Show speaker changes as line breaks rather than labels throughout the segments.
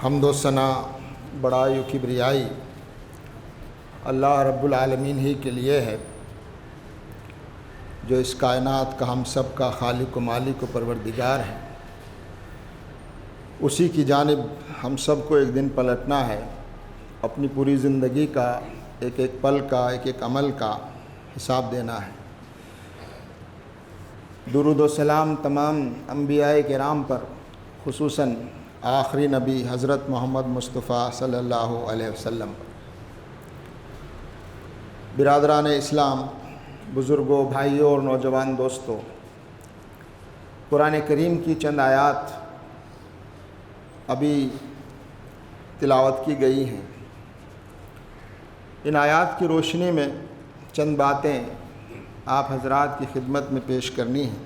حمد و ثنا بڑائی و کبریائی اللہ رب العالمین ہی کے لیے ہے، جو اس کائنات کا ہم سب کا خالق و مالک و پروردگار ہے۔ اسی کی جانب ہم سب کو ایک دن پلٹنا ہے، اپنی پوری زندگی کا ایک ایک پل کا ایک ایک عمل کا حساب دینا ہے۔ درود و سلام تمام انبیاء کرام پر، خصوصاً آخری نبی حضرت محمد مصطفیٰ صلی اللہ علیہ وسلم پر۔ برادران اسلام، بزرگوں، بھائیوں اور نوجوان دوستوں، قرآن کریم کی چند آیات ابھی تلاوت کی گئی ہیں۔ ان آیات کی روشنی میں چند باتیں آپ حضرات کی خدمت میں پیش کرنی ہیں۔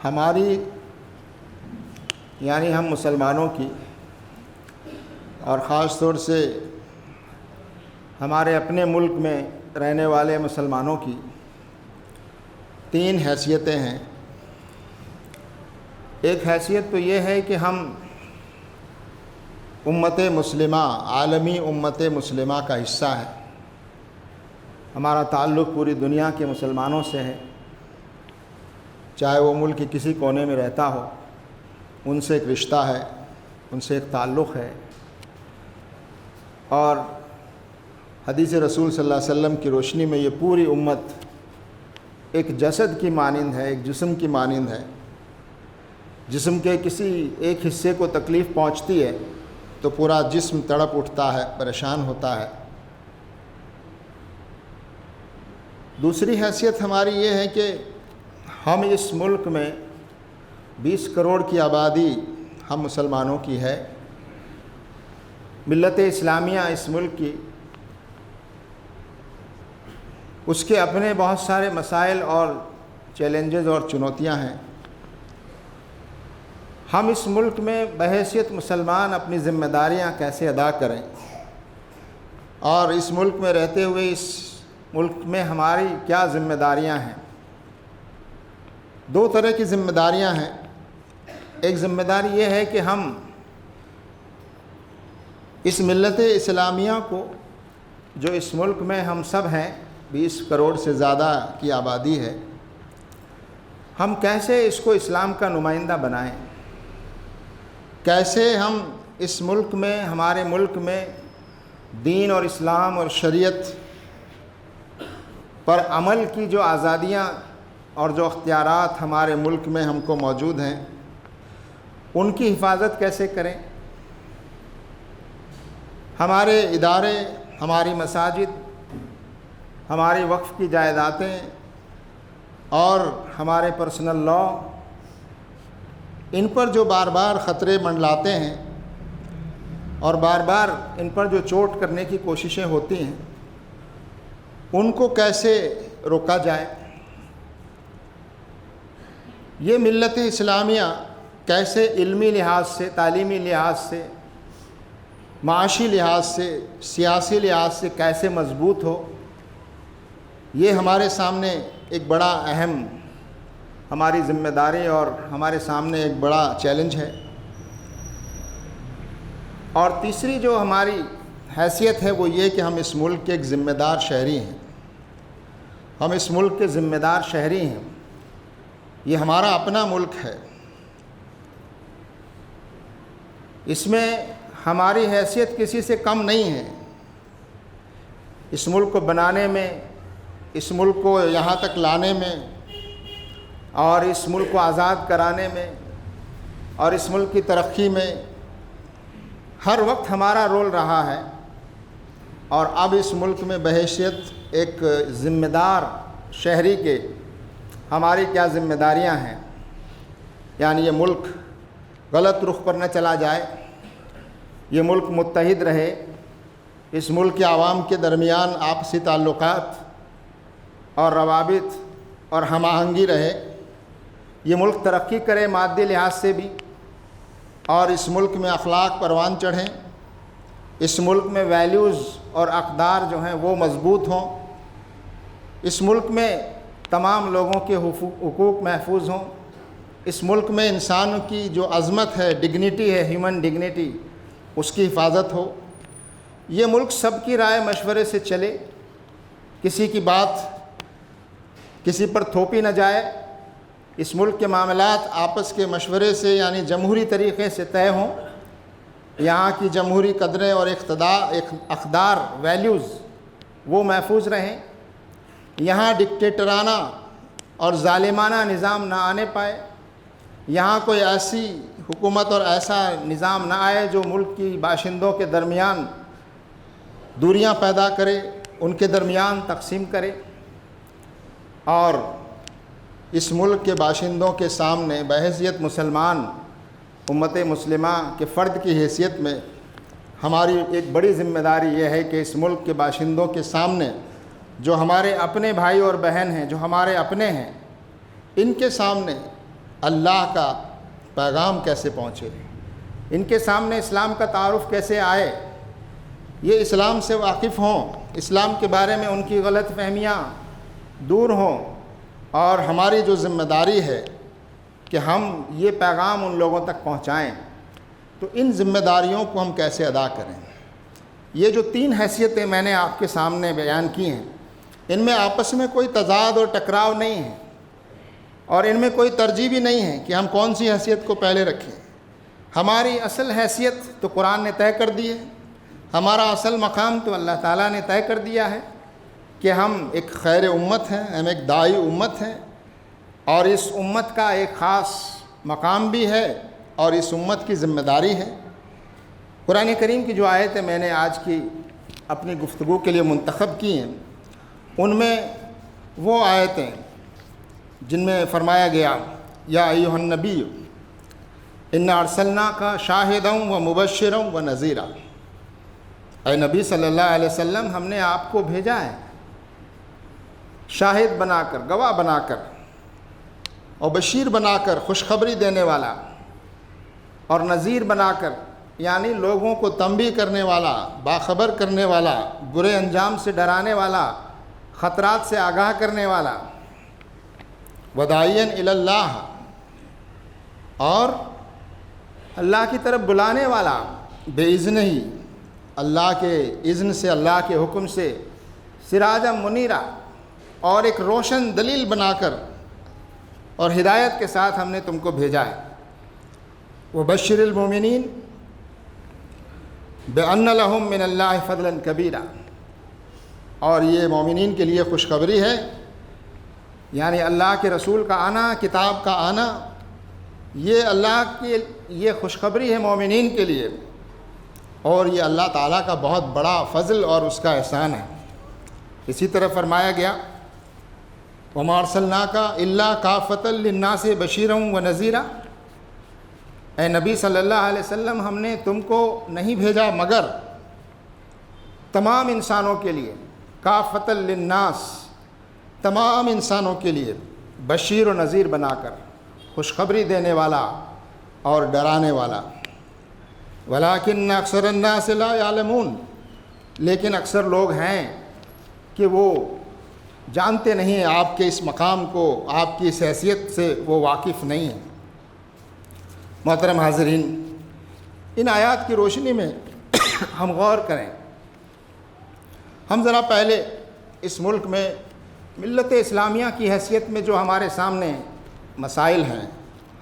ہماری یعنی ہم مسلمانوں کی، اور خاص طور سے ہمارے اپنے ملک میں رہنے والے مسلمانوں کی 3 حیثیتیں ہیں۔ ایک حیثیت تو یہ ہے کہ ہم امت مسلمہ، عالمی امت مسلمہ کا حصہ ہے۔ ہمارا تعلق پوری دنیا کے مسلمانوں سے ہے، چاہے وہ ملک کے کسی کونے میں رہتا ہو، ان سے ایک رشتہ ہے، ان سے ایک تعلق ہے۔ اور حدیث رسول صلی اللہ علیہ وسلم کی روشنی میں یہ پوری امت ایک جسد کی مانند ہے، ایک جسم کی مانند ہے۔ جسم کے کسی ایک حصے کو تکلیف پہنچتی ہے تو پورا جسم تڑپ اٹھتا ہے، پریشان ہوتا ہے۔ دوسری حیثیت ہماری یہ ہے کہ ہم اس ملک میں 20 کروڑ کی آبادی ہم مسلمانوں کی ہے۔ ملت اسلامیہ اس ملک کی، اس کے اپنے بہت سارے مسائل اور چیلنجز اور چنوتیاں ہیں۔ ہم اس ملک میں بحیثیت مسلمان اپنی ذمہ داریاں کیسے ادا کریں، اور اس ملک میں رہتے ہوئے اس ملک میں ہماری کیا ذمہ داریاں ہیں۔ 2 طرح کی ذمہ داریاں ہیں۔ ایک ذمہ داری یہ ہے کہ ہم اس ملت اسلامیہ کو، جو اس ملک میں ہم سب ہیں، 20 کروڑ سے زیادہ کی آبادی ہے، ہم کیسے اس کو اسلام کا نمائندہ بنائیں، کیسے ہم اس ملک میں، ہمارے ملک میں دین اور اسلام اور شریعت پر عمل کی جو آزادیاں اور جو اختیارات ہمارے ملک میں ہم کو موجود ہیں، ان کی حفاظت کیسے کریں۔ ہمارے ادارے، ہماری مساجد، ہماری وقف کی جائیدادیں اور ہمارے پرسنل لاء، ان پر جو بار بار خطرے منڈلاتے ہیں اور بار بار ان پر جو چوٹ کرنے کی کوششیں ہوتی ہیں، ان کو کیسے روکا جائے۔ یہ ملت اسلامیہ کیسے علمی لحاظ سے، تعلیمی لحاظ سے، معاشی لحاظ سے، سیاسی لحاظ سے کیسے مضبوط ہو، یہ ہمارے سامنے ایک بڑا اہم ہماری ذمہ داری اور ہمارے سامنے ایک بڑا چیلنج ہے۔ اور تیسری جو ہماری حیثیت ہے وہ یہ کہ ہم اس ملک کے ایک ذمہ دار شہری ہیں۔ ہم اس ملک کے ذمہ دار شہری ہیں۔ یہ ہمارا اپنا ملک ہے۔ اس میں ہماری حیثیت کسی سے کم نہیں ہے۔ اس ملک کو بنانے میں، اس ملک کو یہاں تک لانے میں، اور اس ملک کو آزاد کرانے میں، اور اس ملک کی ترقی میں ہر وقت ہمارا رول رہا ہے۔ اور اب اس ملک میں بحیثیت ایک ذمہ دار شہری کے ہماری کیا ذمہ داریاں ہیں، یعنی یہ ملک غلط رخ پر نہ چلا جائے، یہ ملک متحد رہے، اس ملک کے عوام کے درمیان آپسی تعلقات اور روابط اور ہم آہنگی رہے، یہ ملک ترقی کرے مادی لحاظ سے بھی، اور اس ملک میں اخلاق پروان چڑھیں، اس ملک میں ویلیوز اور اقدار جو ہیں وہ مضبوط ہوں، اس ملک میں تمام لوگوں کے حقوق محفوظ ہوں، اس ملک میں انسان کی جو عظمت ہے، ڈگنیٹی ہے، ہیومن ڈگنیٹی، اس کی حفاظت ہو، یہ ملک سب کی رائے مشورے سے چلے، کسی کی بات کسی پر تھوپی نہ جائے، اس ملک کے معاملات آپس کے مشورے سے یعنی جمہوری طریقے سے طے ہوں، یہاں کی جمہوری قدریں اور اقدار ویلیوز وہ محفوظ رہیں، یہاں ڈکٹیٹرانہ اور ظالمانہ نظام نہ آنے پائے، یہاں کوئی ایسی حکومت اور ایسا نظام نہ آئے جو ملک کی باشندوں کے درمیان دوریاں پیدا کرے، ان کے درمیان تقسیم کرے، اور اس ملک کے باشندوں کے سامنے بحیثیت مسلمان امت مسلمہ کے فرد کی حیثیت میں ہماری ایک بڑی ذمہ داری یہ ہے کہ اس ملک کے باشندوں کے سامنے جو ہمارے اپنے بھائی اور بہن ہیں، جو ہمارے اپنے ہیں، ان کے سامنے اللہ کا پیغام کیسے پہنچے، ان کے سامنے اسلام کا تعارف کیسے آئے، یہ اسلام سے واقف ہوں، اسلام کے بارے میں ان کی غلط فہمیاں دور ہوں، اور ہماری جو ذمہ داری ہے کہ ہم یہ پیغام ان لوگوں تک پہنچائیں، تو ان ذمہ داریوں کو ہم کیسے ادا کریں۔ یہ جو 3 حیثیتیں میں نے آپ کے سامنے بیان کی ہیں، ان میں آپس میں کوئی تضاد اور ٹکراؤ نہیں ہے، اور ان میں کوئی ترجیح بھی نہیں ہے کہ ہم کون سی حیثیت کو پہلے رکھیں۔ ہماری اصل حیثیت تو قرآن نے طے کر دی ہے، ہمارا اصل مقام تو اللہ تعالیٰ نے طے کر دیا ہے کہ ہم ایک خیر امت ہیں، ہم ایک داعی امت ہیں، اور اس امت کا ایک خاص مقام بھی ہے اور اس امت کی ذمہ داری ہے۔ قرآن کریم کی جو آیتیں میں نے آج کی اپنی گفتگو کے لیے منتخب کی ہیں، ان میں وہ آیتیں جن میں فرمایا گیا یا ایھا النبی انا ارسلناک شاہدا و مبشرا و نذیرا، اے نبی صلی اللہ علیہ وسلم، ہم نے آپ کو بھیجا ہے شاہد بنا کر، گواہ بنا کر، اور بشیر بنا کر، خوشخبری دینے والا، اور نذیر بنا کر یعنی لوگوں کو تنبیہ کرنے والا، باخبر کرنے والا، برے انجام سے ڈرانے والا، خطرات سے آگاہ کرنے والا، وداعیا الی اللہ، اور اللہ کی طرف بلانے والا، باذنہ، اللہ کے اذن سے، اللہ کے حکم سے، سراجا منیرا، اور ایک روشن دلیل بنا کر اور ہدایت کے ساتھ ہم نے تم کو بھیجا ہے۔ وبشر المؤمنین بأن لهم من اللہ فضلا کبیرا، اور یہ مومنین کے لیے خوشخبری ہے، یعنی اللہ کے رسول کا آنا، کتاب کا آنا، یہ اللہ کی یہ خوشخبری ہے مومنین کے لیے، اور یہ اللہ تعالیٰ کا بہت بڑا فضل اور اس کا احسان ہے۔ اسی طرح فرمایا گیا وما ارسلناک الا کافۃ للناس بشیرا ونذیرا، اے نبی صلی اللہ علیہ وسلم، ہم نے تم کو نہیں بھیجا مگر تمام انسانوں کے لیے، کافۃ للناس، تمام انسانوں کے لیے، بشیر و نذیر بنا کر، خوشخبری دینے والا اور ڈرانے والا۔ ولکن اکثر الناس لا یعلمون، لیکن اکثر لوگ ہیں کہ وہ جانتے نہیں ہیں آپ کے اس مقام کو، آپ کی اس حیثیت سے وہ واقف نہیں ہیں۔ محترم حاضرین، ان آیات کی روشنی میں ہم غور کریں۔ ہم ذرا پہلے اس ملک میں ملت اسلامیہ کی حیثیت میں جو ہمارے سامنے مسائل ہیں،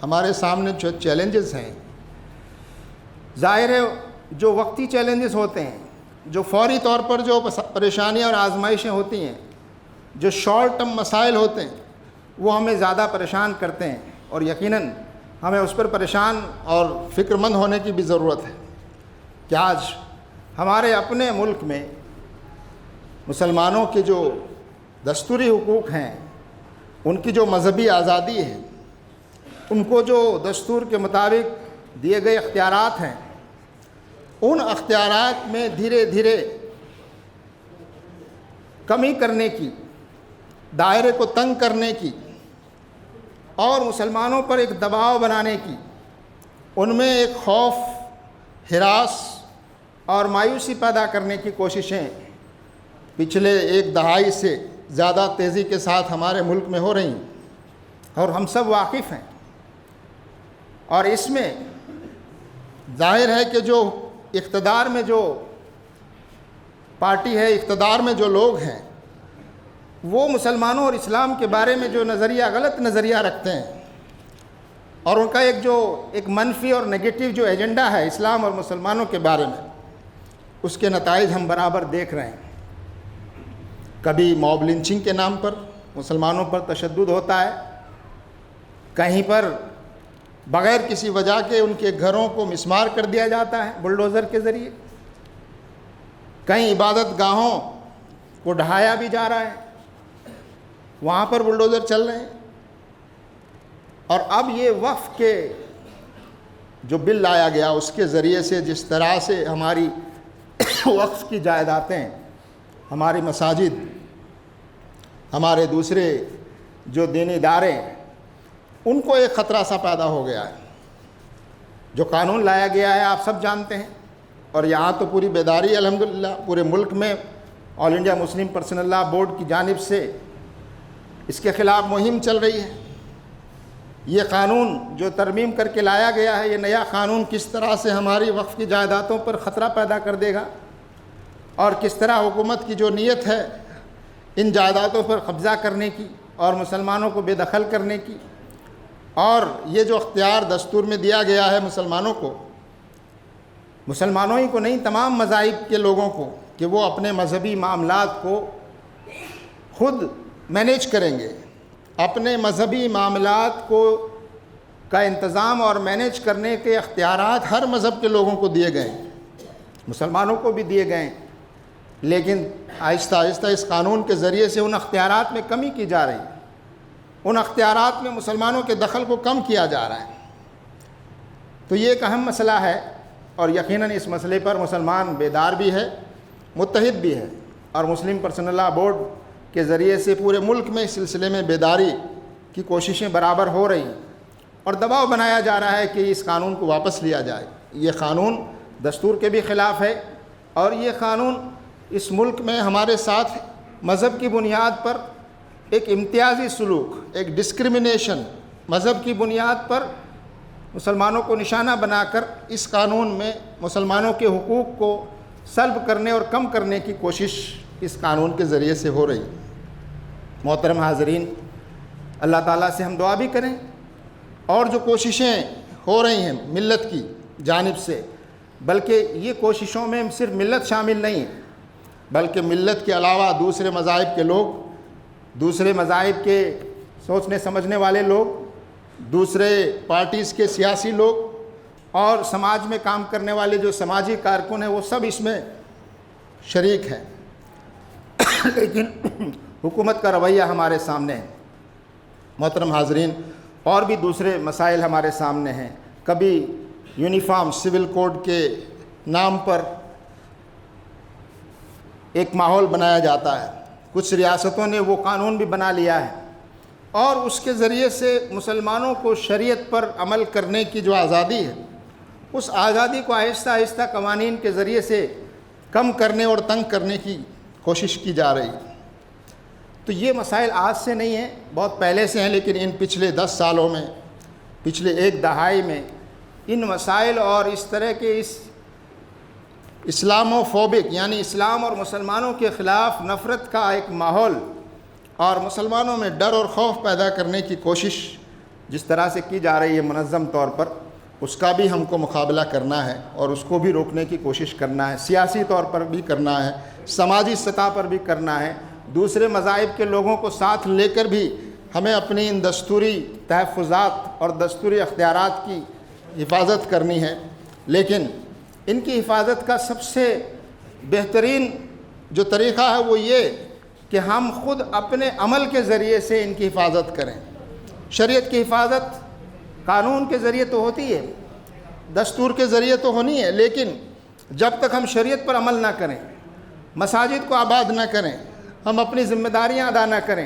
ہمارے سامنے جو چیلنجز ہیں، ظاہر ہے جو وقتی چیلنجز ہوتے ہیں، جو فوری طور پر جو پریشانیاں اور آزمائشیں ہوتی ہیں، جو شارٹ ٹرم مسائل ہوتے ہیں، وہ ہمیں زیادہ پریشان کرتے ہیں، اور یقیناً ہمیں اس پر پریشان اور فکر مند ہونے کی بھی ضرورت ہے کہ آج ہمارے اپنے ملک میں مسلمانوں کے جو دستوری حقوق ہیں، ان کی جو مذہبی آزادی ہے، ان کو جو دستور کے مطابق دیے گئے اختیارات ہیں، ان اختیارات میں دھیرے دھیرے کمی کرنے کی، دائرے کو تنگ کرنے کی، اور مسلمانوں پر ایک دباؤ بنانے کی، ان میں ایک خوف، ہراس اور مایوسی پیدا کرنے کی کوششیں پچھلے ایک دہائی سے زیادہ تیزی کے ساتھ ہمارے ملک میں ہو رہی ہیں اور ہم سب واقف ہیں، اور اس میں ظاہر ہے کہ جو اقتدار میں جو پارٹی ہے، اقتدار میں جو لوگ ہیں، وہ مسلمانوں اور اسلام کے بارے میں جو نظریہ، غلط نظریہ رکھتے ہیں، اور ان کا ایک منفی اور نگیٹو جو ایجنڈا ہے اسلام اور مسلمانوں کے بارے میں، اس کے نتائج ہم برابر دیکھ رہے ہیں۔ کبھی موب لنچنگ کے نام پر مسلمانوں پر تشدد ہوتا ہے، کہیں پر بغیر کسی وجہ کے ان کے گھروں کو مسمار کر دیا جاتا ہے بلڈوزر کے ذریعے، کہیں عبادت گاہوں کو ڈھایا بھی جا رہا ہے، وہاں پر بلڈوزر چل رہے ہیں۔ اور اب یہ وقف کے جو بل لایا گیا، اس کے ذریعے سے جس طرح سے ہماری وقف کی جائیدادیں، ہماری مساجد، ہمارے دوسرے جو دینی ادارے، ان کو ایک خطرہ سا پیدا ہو گیا ہے۔ جو قانون لایا گیا ہے آپ سب جانتے ہیں، اور یہاں تو پوری بیداری الحمدللہ پورے ملک میں all India Muslim personal law board کی جانب سے اس کے خلاف مہم چل رہی ہے۔ یہ قانون جو ترمیم کر کے لایا گیا ہے، یہ نیا قانون کس طرح سے ہماری وقف کی جائیدادوں پر خطرہ پیدا کر دے گا، اور کس طرح حکومت کی جو نیت ہے ان جائیدادوں پر قبضہ کرنے کی اور مسلمانوں کو بے دخل کرنے کی، اور یہ جو اختیار دستور میں دیا گیا ہے مسلمانوں کو، مسلمانوں ہی کو نہیں، تمام مذاہب کے لوگوں کو، کہ وہ اپنے مذہبی معاملات کو خود مینیج کریں گے، اپنے مذہبی معاملات کا انتظام اور مینیج کرنے کے اختیارات ہر مذہب کے لوگوں کو دیے گئے ہیں، مسلمانوں کو بھی دیے گئے ہیں، لیکن آہستہ آہستہ اس قانون کے ذریعے سے ان اختیارات میں کمی کی جا رہی ہے، ان اختیارات میں مسلمانوں کے دخل کو کم کیا جا رہا ہے۔ تو یہ ایک اہم مسئلہ ہے، اور یقیناً اس مسئلے پر مسلمان بیدار بھی ہے، متحد بھی ہے، اور مسلم پرسنل لاء بورڈ کے ذریعے سے پورے ملک میں اس سلسلے میں بیداری کی کوششیں برابر ہو رہی ہیں، اور دباؤ بنایا جا رہا ہے کہ اس قانون کو واپس لیا جائے۔ یہ قانون دستور کے بھی خلاف ہے، اور یہ قانون اس ملک میں ہمارے ساتھ مذہب کی بنیاد پر ایک امتیازی سلوک، ایک ڈسکرمنیشن، مذہب کی بنیاد پر مسلمانوں کو نشانہ بنا کر اس قانون میں مسلمانوں کے حقوق کو سلب کرنے اور کم کرنے کی کوشش اس قانون کے ذریعے سے ہو رہی ہے۔ محترم حاضرین، اللہ تعالیٰ سے ہم دعا بھی کریں، اور جو کوششیں ہو رہی ہیں ملت کی جانب سے، بلکہ یہ کوششوں میں صرف ملت شامل نہیں ہے، بلکہ ملت کے علاوہ دوسرے مذاہب کے لوگ، دوسرے مذاہب کے سوچنے سمجھنے والے لوگ، دوسرے پارٹیز کے سیاسی لوگ، اور سماج میں کام کرنے والے جو سماجی کارکن ہیں، وہ سب اس میں شریک ہیں۔ لیکن حکومت کا رویہ ہمارے سامنے ہے۔ محترم حاضرین، اور بھی دوسرے مسائل ہمارے سامنے ہیں۔ کبھی یونیفارم سول کوڈ کے نام پر ایک ماحول بنایا جاتا ہے، کچھ ریاستوں نے وہ قانون بھی بنا لیا ہے، اور اس کے ذریعے سے مسلمانوں کو شریعت پر عمل کرنے کی جو آزادی ہے، اس آزادی کو آہستہ آہستہ قوانین کے ذریعے سے کم کرنے اور تنگ کرنے کی کوشش کی جا رہی ہے۔ تو یہ مسائل آج سے نہیں ہیں، بہت پہلے سے ہیں، لیکن ان پچھلے 10 سالوں میں، پچھلے ایک دہائی میں ان مسائل اور اس طرح کے اس اسلاموفوبک، یعنی اسلام اور مسلمانوں کے خلاف نفرت کا ایک ماحول اور مسلمانوں میں ڈر اور خوف پیدا کرنے کی کوشش جس طرح سے کی جا رہی ہے منظم طور پر، اس کا بھی ہم کو مقابلہ کرنا ہے، اور اس کو بھی روکنے کی کوشش کرنا ہے، سیاسی طور پر بھی کرنا ہے، سماجی سطح پر بھی کرنا ہے، دوسرے مذاہب کے لوگوں کو ساتھ لے کر بھی ہمیں اپنی ان دستوری تحفظات اور دستوری اختیارات کی حفاظت کرنی ہے۔ لیکن ان کی حفاظت کا سب سے بہترین جو طریقہ ہے وہ یہ کہ ہم خود اپنے عمل کے ذریعے سے ان کی حفاظت کریں۔ شریعت کی حفاظت قانون کے ذریعے تو ہوتی ہے، دستور کے ذریعے تو ہونی ہے، لیکن جب تک ہم شریعت پر عمل نہ کریں، مساجد کو آباد نہ کریں، ہم اپنی ذمہ داریاں ادا نہ کریں،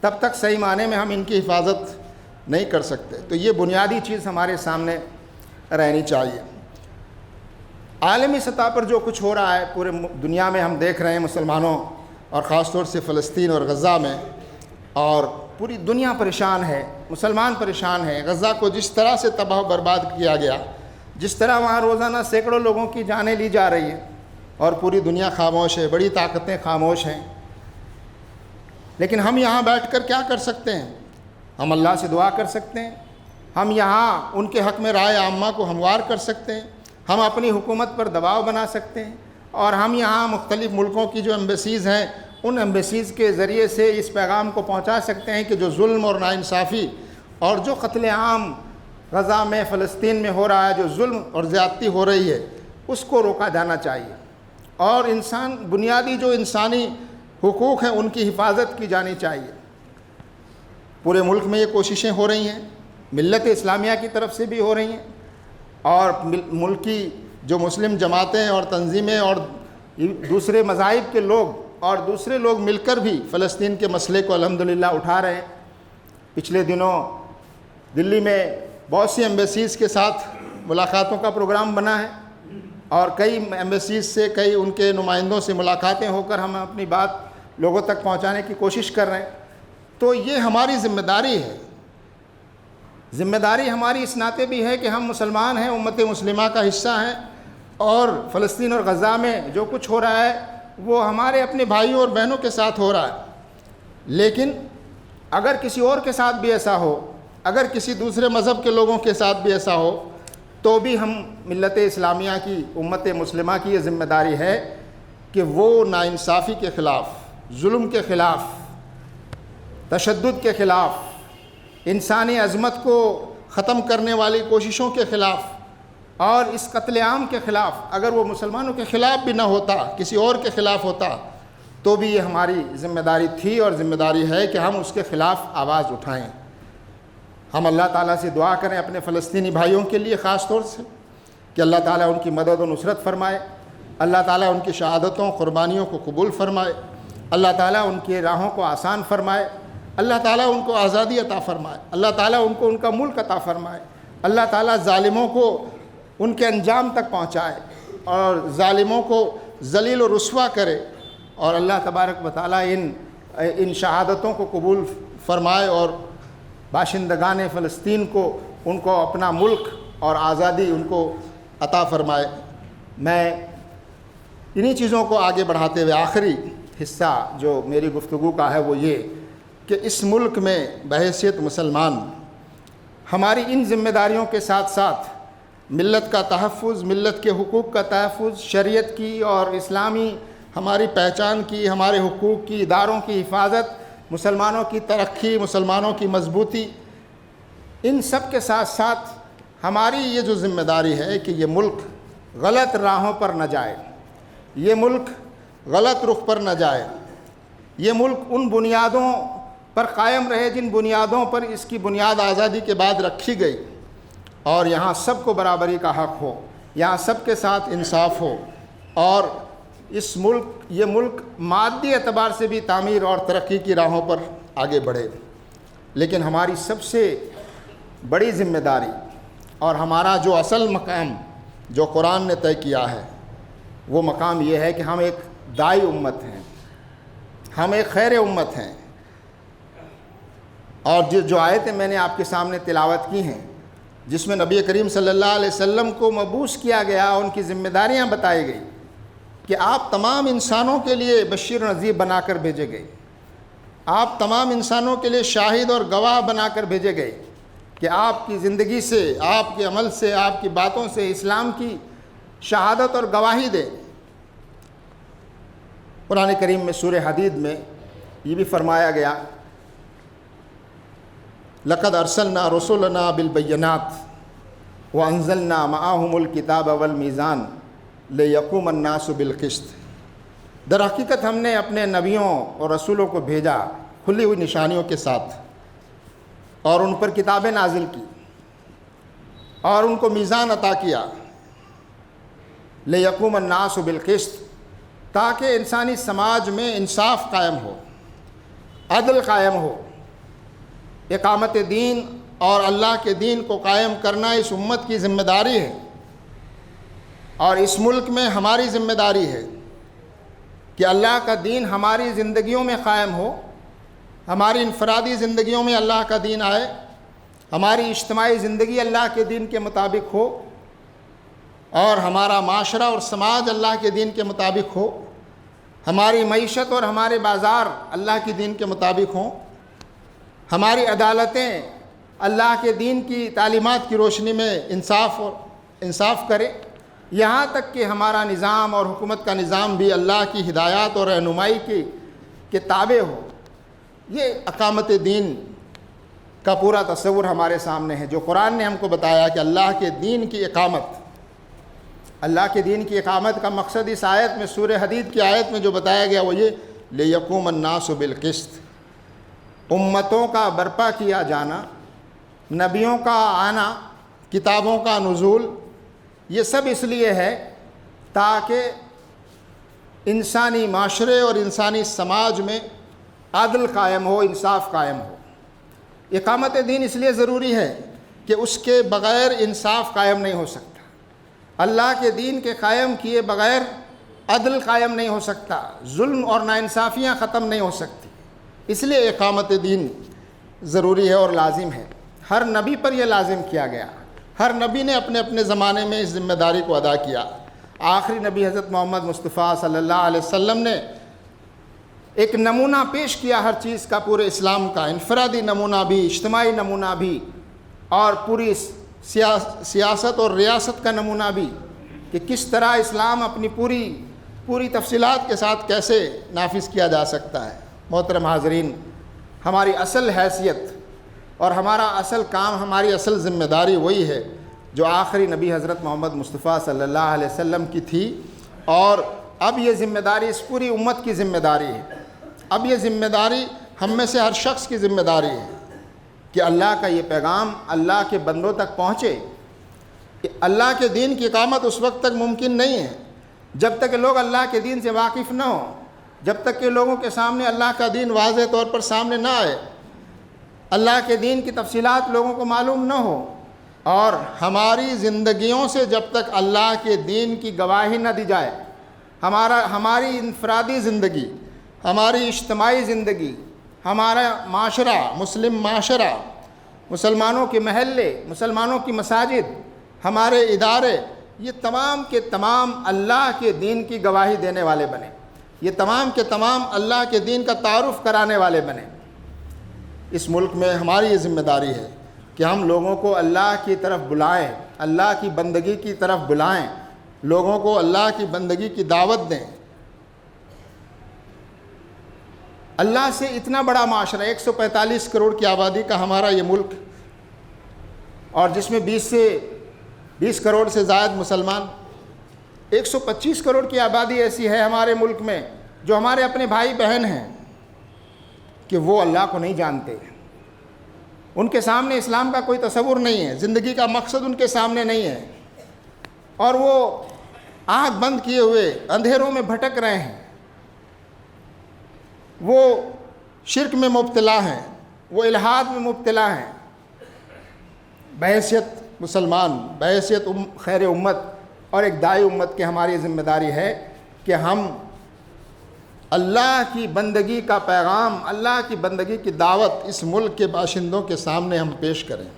تب تک صحیح معنی میں ہم ان کی حفاظت نہیں کر سکتے۔ تو یہ بنیادی چیز ہمارے سامنے رہنی چاہیے۔ عالمی سطح پر جو کچھ ہو رہا ہے پورے دنیا میں ہم دیکھ رہے ہیں، مسلمانوں اور خاص طور سے فلسطین اور غزہ میں، اور پوری دنیا پریشان ہے، مسلمان پریشان ہیں۔ غزہ کو جس طرح سے تباہ و برباد کیا گیا، جس طرح وہاں روزانہ سینکڑوں لوگوں کی جانیں لی جا رہی ہیں، اور پوری دنیا خاموش ہے، بڑی طاقتیں خاموش ہیں۔ لیکن ہم یہاں بیٹھ کر کیا کر سکتے ہیں؟ ہم اللہ سے دعا کر سکتے ہیں، ہم یہاں ان کے حق میں رائے عامہ کو ہموار کر سکتے ہیں، ہم اپنی حکومت پر دباؤ بنا سکتے ہیں، اور ہم یہاں مختلف ملکوں کی جو ایمبیسیز ہیں ان ایمبیسیز کے ذریعے سے اس پیغام کو پہنچا سکتے ہیں کہ جو ظلم اور ناانصافی اور جو قتل عام غزہ میں، فلسطین میں ہو رہا ہے، جو ظلم اور زیادتی ہو رہی ہے، اس کو روکا جانا چاہیے، اور بنیادی جو انسانی حقوق ہیں ان کی حفاظت کی جانی چاہیے۔ پورے ملک میں یہ کوششیں ہو رہی ہیں، ملت اسلامیہ کی طرف سے بھی ہو رہی ہیں، اور ملکی جو مسلم جماعتیں اور تنظیمیں اور دوسرے مذاہب کے لوگ اور دوسرے لوگ مل کر بھی فلسطین کے مسئلے کو الحمدللہ اٹھا رہے ہیں۔ پچھلے دنوں دلی میں بہت سی ایمبیسیز کے ساتھ ملاقاتوں کا پروگرام بنا ہے، اور کئی ایمبیسیز سے، کئی ان کے نمائندوں سے ملاقاتیں ہو کر ہم اپنی بات لوگوں تک پہنچانے کی کوشش کر رہے ہیں۔ تو یہ ہماری ذمہ داری ہے، ذمہ داری ہماری اس ناطے بھی ہے کہ ہم مسلمان ہیں، امت مسلمہ کا حصہ ہیں، اور فلسطین اور غزہ میں جو کچھ ہو رہا ہے وہ ہمارے اپنے بھائیوں اور بہنوں کے ساتھ ہو رہا ہے۔ لیکن اگر کسی اور کے ساتھ بھی ایسا ہو، اگر کسی دوسرے مذہب کے لوگوں کے ساتھ بھی ایسا ہو، تو بھی ہم ملت اسلامیہ کی، امت مسلمہ کی یہ ذمہ داری ہے کہ وہ ناانصافی کے خلاف، ظلم کے خلاف، تشدد کے خلاف، انسانی عظمت کو ختم کرنے والی کوششوں کے خلاف، اور اس قتل عام کے خلاف، اگر وہ مسلمانوں کے خلاف بھی نہ ہوتا، کسی اور کے خلاف ہوتا، تو بھی یہ ہماری ذمہ داری تھی اور ذمہ داری ہے کہ ہم اس کے خلاف آواز اٹھائیں۔ ہم اللہ تعالیٰ سے دعا کریں اپنے فلسطینی بھائیوں کے لیے خاص طور سے، کہ اللہ تعالیٰ ان کی مدد و نصرت فرمائے، اللہ تعالیٰ ان کی شہادتوں، قربانیوں کو قبول فرمائے، اللہ تعالیٰ ان کی راہوں کو آسان فرمائے، اللہ تعالیٰ ان کو آزادی عطا فرمائے، اللہ تعالیٰ ان کو ان کا ملک عطا فرمائے، اللہ تعالیٰ ظالموں کو ان کے انجام تک پہنچائے اور ظالموں کو ذلیل و رسوا کرے، اور اللہ تبارک و تعالیٰ ان شہادتوں کو قبول فرمائے، اور باشندگان فلسطین کو، ان کو اپنا ملک اور آزادی ان کو عطا فرمائے۔ میں انہی چیزوں کو آگے بڑھاتے ہوئے آخری حصہ جو میری گفتگو کا ہے وہ یہ کہ اس ملک میں بحیثیت مسلمان ہماری ان ذمہ داریوں کے ساتھ ساتھ ملت کا تحفظ، ملت کے حقوق کا تحفظ، شریعت کی اور اسلامی ہماری پہچان کی، ہمارے حقوق کی، اداروں کی حفاظت، مسلمانوں کی ترقی، مسلمانوں کی مضبوطی، ان سب کے ساتھ ساتھ ہماری یہ جو ذمہ داری ہے کہ یہ ملک غلط راہوں پر نہ جائے، یہ ملک غلط رخ پر نہ جائے، یہ ملک ان بنیادوں پر قائم رہے جن بنیادوں پر اس کی بنیاد آزادی کے بعد رکھی گئی، اور یہاں سب کو برابری کا حق ہو، یہاں سب کے ساتھ انصاف ہو، اور یہ ملک مادی اعتبار سے بھی تعمیر اور ترقی کی راہوں پر آگے بڑھے۔ لیکن ہماری سب سے بڑی ذمہ داری اور ہمارا جو اصل مقام جو قرآن نے طے کیا ہے وہ مقام یہ ہے کہ ہم ایک دائی امت ہیں، ہم ایک خیر امت ہیں، اور جو آیتیں میں نے آپ کے سامنے تلاوت کی ہیں جس میں نبی کریم صلی اللہ علیہ وسلم کو مبعوث کیا گیا، ان کی ذمہ داریاں بتائی گئی کہ آپ تمام انسانوں کے لیے بشیر و نذیر بنا کر بھیجے گئے، آپ تمام انسانوں کے لیے شاہد اور گواہ بنا کر بھیجے گئے کہ آپ کی زندگی سے، آپ کے عمل سے، آپ کی باتوں سے اسلام کی شہادت اور گواہی دیں۔ قرآن کریم میں سورہ حدید میں یہ بھی فرمایا گیا، لقد ارسلنا رسولنا بالبینات وانزلنا معهم الکتاب والمیزان لیقوم الناس بالقسط۔ در حقیقت ہم نے اپنے نبیوں اور رسولوں کو بھیجا کھلی ہوئی نشانیوں کے ساتھ، اور ان پر کتابیں نازل کی، اور ان کو میزان عطا کیا، لیقوم الناس بالقسط، تاکہ انسانی سماج میں انصاف قائم ہو، عدل قائم ہو۔ اقامت دین اور اللہ کے دین کو قائم کرنا اس امت کی ذمہ داری ہے، اور اس ملک میں ہماری ذمہ داری ہے کہ اللہ کا دین ہماری زندگیوں میں قائم ہو، ہماری انفرادی زندگیوں میں اللہ کا دین آئے، ہماری اجتماعی زندگی اللہ کے دین کے مطابق ہو، اور ہمارا معاشرہ اور سماج اللہ کے دین کے مطابق ہو، ہماری معیشت اور ہمارے بازار اللہ کے دین کے مطابق ہوں، ہماری عدالتیں اللہ کے دین کی تعلیمات کی روشنی میں انصاف کرے، یہاں تک کہ ہمارا نظام اور حکومت کا نظام بھی اللہ کی ہدایات اور رہنمائی کے تابع ہو۔ یہ اقامت دین کا پورا تصور ہمارے سامنے ہے، جو قرآن نے ہم کو بتایا کہ اللہ کے دین کی اقامت کا مقصد اس آیت میں، سورہ حدید کی آیت میں جو بتایا گیا وہ یہ لِيَقُومَ النَّاسُ بِالْقِسْطِ، امتوں کا برپا کیا جانا، نبیوں کا آنا، کتابوں کا نزول، یہ سب اس لیے ہے تاکہ انسانی معاشرے اور انسانی سماج میں عدل قائم ہو، انصاف قائم ہو۔ اقامت دین اس لیے ضروری ہے کہ اس کے بغیر انصاف قائم نہیں ہو سکتا، اللہ کے دین کے قائم کیے بغیر عدل قائم نہیں ہو سکتا، ظلم اور ناانصافیاں ختم نہیں ہو سکتی، اس لیے اقامت دین ضروری ہے اور لازم ہے۔ ہر نبی پر یہ لازم کیا گیا، ہر نبی نے اپنے اپنے زمانے میں اس ذمہ داری کو ادا کیا۔ آخری نبی حضرت محمد مصطفیٰ صلی اللہ علیہ وسلم نے ایک نمونہ پیش کیا ہر چیز کا، پورے اسلام کا، انفرادی نمونہ بھی، اجتماعی نمونہ بھی، اور پوری سیاست اور ریاست کا نمونہ بھی، کہ کس طرح اسلام اپنی پوری تفصیلات کے ساتھ کیسے نافذ کیا جا سکتا ہے۔ محترم حاضرین، ہماری اصل حیثیت اور ہمارا اصل کام، ہماری اصل ذمہ داری وہی ہے جو آخری نبی حضرت محمد مصطفیٰ صلی اللہ علیہ وسلم کی تھی، اور اب یہ ذمہ داری اس پوری امت کی ذمہ داری ہے۔ اب یہ ذمہ داری ہم میں سے ہر شخص کی ذمہ داری ہے کہ اللہ کا یہ پیغام اللہ کے بندوں تک پہنچے۔ کہ اللہ کے دین کی اقامت اس وقت تک ممکن نہیں ہے جب تک کہ لوگ اللہ کے دین سے واقف نہ ہوں، جب تک کہ لوگوں کے سامنے اللہ کا دین واضح طور پر سامنے نہ آئے، اللہ کے دین کی تفصیلات لوگوں کو معلوم نہ ہو، اور ہماری زندگیوں سے جب تک اللہ کے دین کی گواہی نہ دی جائے، ہماری انفرادی زندگی، ہماری اجتماعی زندگی، ہمارا معاشرہ، مسلم معاشرہ، مسلمانوں کے محلے، مسلمانوں کی مساجد، ہمارے ادارے، یہ تمام کے تمام اللہ کے دین کی گواہی دینے والے بنے، یہ تمام کے تمام اللہ کے دین کا تعارف کرانے والے بنے۔ اس ملک میں ہماری یہ ذمہ داری ہے کہ ہم لوگوں کو اللہ کی طرف بلائیں، اللہ کی بندگی کی طرف بلائیں، لوگوں کو اللہ کی بندگی کی دعوت دیں۔ اللہ سے اتنا بڑا معاشرہ، 145 کروڑ کی آبادی کا ہمارا یہ ملک، اور جس میں 20 کروڑ سے زائد مسلمان، 125 کروڑ کی آبادی ایسی ہے ہمارے ملک میں جو ہمارے اپنے بھائی بہن ہیں کہ وہ اللہ کو نہیں جانتے، ان کے سامنے اسلام کا کوئی تصور نہیں ہے، زندگی کا مقصد ان کے سامنے نہیں ہے، اور وہ آنکھ بند کیے ہوئے اندھیروں میں بھٹک رہے ہیں، وہ شرک میں مبتلا ہیں، وہ الحاد میں مبتلا ہیں۔ بحیثیت مسلمان، بحیثیت خیر امت اور ایک داعی امت کی ہماری ذمہ داری ہے کہ ہم اللہ کی بندگی کا پیغام، اللہ کی بندگی کی دعوت اس ملک کے باشندوں کے سامنے ہم پیش کریں،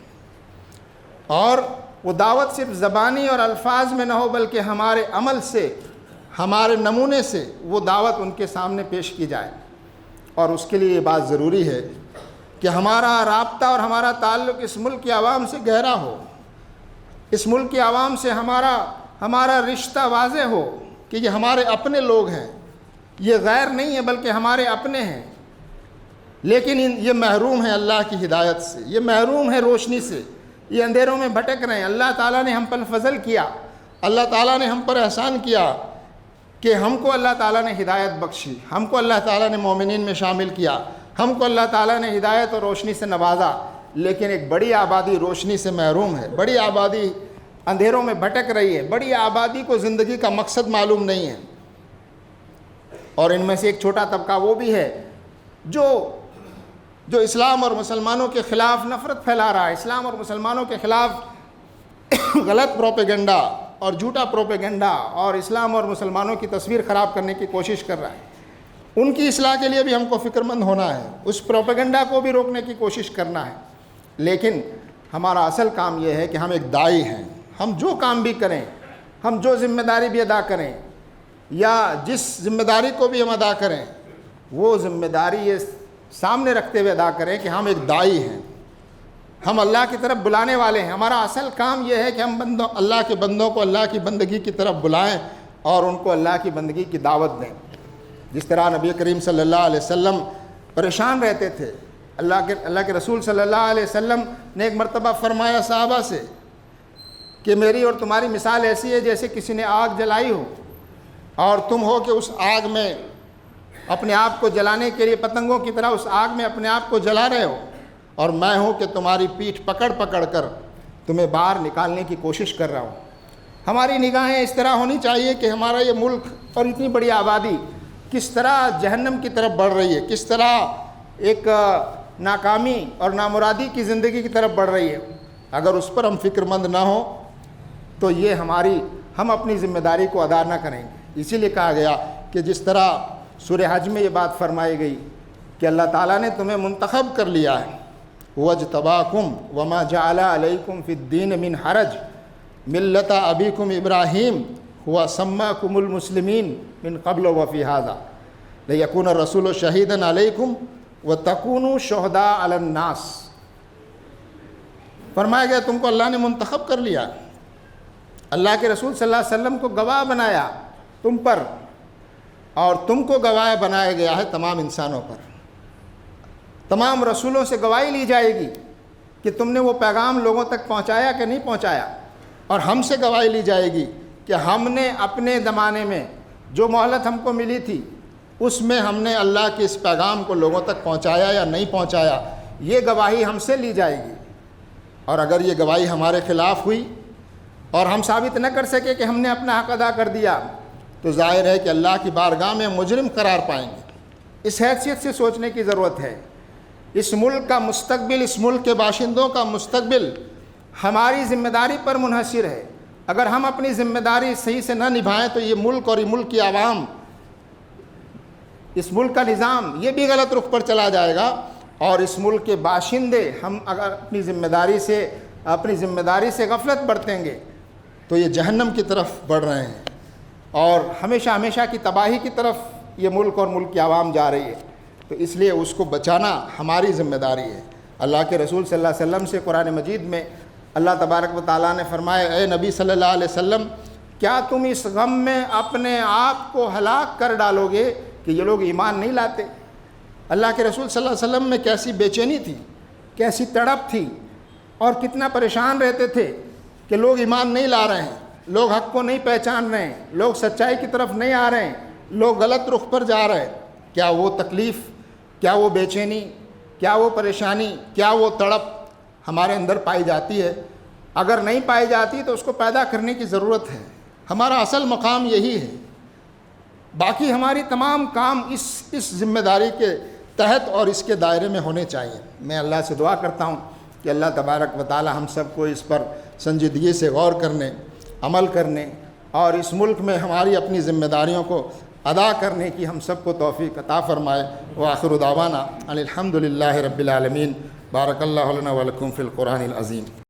اور وہ دعوت صرف زبانی اور الفاظ میں نہ ہو بلکہ ہمارے عمل سے، ہمارے نمونے سے وہ دعوت ان کے سامنے پیش کی جائے۔ اور اس کے لیے یہ بات ضروری ہے کہ ہمارا رابطہ اور ہمارا تعلق اس ملک کی عوام سے گہرا ہو، اس ملک کی عوام سے ہمارا رشتہ واضح ہو کہ یہ ہمارے اپنے لوگ ہیں، یہ غیر نہیں ہے بلکہ ہمارے اپنے ہیں، لیکن یہ محروم ہیں اللہ کی ہدایت سے، یہ محروم ہیں روشنی سے، یہ اندھیروں میں بھٹک رہے ہیں۔ اللہ تعالیٰ نے ہم پر فضل کیا، اللہ تعالیٰ نے ہم پر احسان کیا کہ ہم کو اللہ تعالیٰ نے ہدایت بخشی، ہم کو اللہ تعالیٰ نے مومنین میں شامل کیا، ہم کو اللہ تعالیٰ نے ہدایت اور روشنی سے نوازا، لیکن ایک بڑی آبادی روشنی سے محروم ہے، بڑی آبادی اندھیروں میں بھٹک رہی ہے، بڑی آبادی کو زندگی کا مقصد معلوم نہیں ہے، اور ان میں سے ایک چھوٹا طبقہ وہ بھی ہے جو اسلام اور مسلمانوں کے خلاف نفرت پھیلا رہا ہے، اسلام اور مسلمانوں کے خلاف غلط پروپیگنڈا اور جھوٹا پروپیگنڈا اور اسلام اور مسلمانوں کی تصویر خراب کرنے کی کوشش کر رہا ہے، ان کی اصلاح کے لیے بھی ہم کو فکر مند ہونا ہے، اس پروپیگنڈا کو بھی روکنے کی کوشش کرنا ہے۔ لیکن ہمارا اصل کام یہ ہے کہ ہم ایک داعی ہیں، ہم جو کام بھی کریں، ہم جو ذمہ داری بھی ادا کریں یا جس ذمہ داری کو بھی ہم ادا کریں، وہ ذمہ داری یہ سامنے رکھتے ہوئے ادا کریں کہ ہم ایک داعی ہیں، ہم اللہ کی طرف بلانے والے ہیں۔ ہمارا اصل کام یہ ہے کہ ہم اللہ کے بندوں کو اللہ کی بندگی کی طرف بلائیں اور ان کو اللہ کی بندگی کی دعوت دیں۔ جس طرح نبی کریم صلی اللہ علیہ وسلم پریشان رہتے تھے، اللہ کے رسول صلی اللہ علیہ وسلم نے ایک مرتبہ فرمایا صحابہ سے کہ میری اور تمہاری مثال ایسی ہے جیسے کسی نے آگ جلائی ہو اور تم ہو کہ اس آگ میں اپنے آپ کو جلانے کے لیے پتنگوں کی طرح اس آگ میں اپنے آپ کو جلا رہے ہو، اور میں ہوں کہ تمہاری پیٹھ پکڑ پکڑ کر تمہیں باہر نکالنے کی کوشش کر رہا ہوں۔ ہماری نگاہیں اس طرح ہونی چاہیے کہ ہمارا یہ ملک اور اتنی بڑی آبادی کس طرح جہنم کی طرف بڑھ رہی ہے، کس طرح ایک ناکامی اور نامرادی کی زندگی کی طرف بڑھ رہی ہے۔ اگر اس پر ہم فکر مند نہ ہوں تو یہ ہم اپنی ذمہ داری کو ادا نہ کریں گے۔ اسی لیے کہا گیا کہ جس طرح سورہ حج میں یہ بات فرمائی گئی کہ اللہ تعالیٰ نے تمہیں منتخب کر لیا ہے، وَاجْتَبَاكُمْ وَمَا جَعَلَ عَلَيْكُمْ فِي الدِّينِ مِنْ حَرَجٍ مِلَّةَ أَبِيكُمْ إِبْرَاهِيمَ هُوَ سَمَّاكُمُ الْمُسْلِمِينَ مِنْ قَبْلُ وَفِي هَذَا لِيَكُونَ الرَّسُولُ شَهِيدًا عَلَيْكُمْ وَتَكُونُوا شُهَدَاءَ عَلَى النَّاسِ۔ فرمایا گیا تم کو اللہ نے منتخب کر لیا، اللہ کے رسول صلی اللہ علیہ وسلم کو گواہ بنایا تم پر، اور تم کو گواہ بنایا گیا ہے تمام انسانوں پر۔ تمام رسولوں سے گواہی لی جائے گی کہ تم نے وہ پیغام لوگوں تک پہنچایا کہ نہیں پہنچایا، اور ہم سے گواہی لی جائے گی کہ ہم نے اپنے زمانے میں جو مہلت ہم کو ملی تھی اس میں ہم نے اللہ کے اس پیغام کو لوگوں تک پہنچایا یا نہیں پہنچایا، یہ گواہی ہم سے لی جائے گی۔ اور اگر یہ گواہی ہمارے خلاف ہوئی اور ہم ثابت نہ کر سکے کہ ہم نے اپنا حق ادا کر دیا تو ظاہر ہے کہ اللہ کی بارگاہ میں مجرم قرار پائیں گے۔ اس حیثیت سے سوچنے کی ضرورت ہے، اس ملک کا مستقبل، اس ملک کے باشندوں کا مستقبل ہماری ذمہ داری پر منحصر ہے۔ اگر ہم اپنی ذمہ داری صحیح سے نہ نبھائیں تو یہ ملک اور یہ ملک کی عوام، اس ملک کا نظام یہ بھی غلط رخ پر چلا جائے گا، اور اس ملک کے باشندے ہم اگر اپنی ذمہ داری سے غفلت برتیں گے تو یہ جہنم کی طرف بڑھ رہے ہیں اور ہمیشہ ہمیشہ کی تباہی کی طرف یہ ملک اور ملک کی عوام جا رہی ہے۔ تو اس لیے اس کو بچانا ہماری ذمہ داری ہے۔ اللہ کے رسول صلی اللہ علیہ وسلم سے قرآن مجید میں اللہ تبارک و تعالیٰ نے فرمایا، اے نبی صلی اللہ علیہ وسلم، کیا تم اس غم میں اپنے آپ کو ہلاک کر ڈالو گے کہ یہ لوگ ایمان نہیں لاتے؟ اللہ کے رسول صلی اللہ علیہ وسلم میں کیسی بے چینی تھی، کیسی تڑپ تھی، اور کتنا پریشان رہتے تھے کہ لوگ ایمان نہیں لا رہے ہیں، لوگ حق کو نہیں پہچان رہے ہیں، لوگ سچائی کی طرف نہیں آ رہے ہیں، لوگ غلط رخ پر جا رہے ہیں۔ کیا وہ تکلیف، کیا وہ بے چینی، کیا وہ پریشانی، کیا وہ تڑپ ہمارے اندر پائی جاتی ہے؟ اگر نہیں پائی جاتی تو اس کو پیدا کرنے کی ضرورت ہے۔ ہمارا اصل مقام یہی ہے، باقی ہماری تمام کام اس ذمہ داری کے تحت اور اس کے دائرے میں ہونے چاہیے۔ میں اللہ سے دعا کرتا ہوں کہ اللہ تبارک و تعالی ہم سب کو اس پر سنجیدگی سے غور کرنے، عمل کرنے اور اس ملک میں ہماری اپنی ذمہ داریوں کو ادا کرنے کی ہم سب کو توفیق عطا فرمائے۔ وآخر دعوانا ان الحمد للہ رب العالمین۔ بارک اللہ لنا ولکم فی القرآن العظیم۔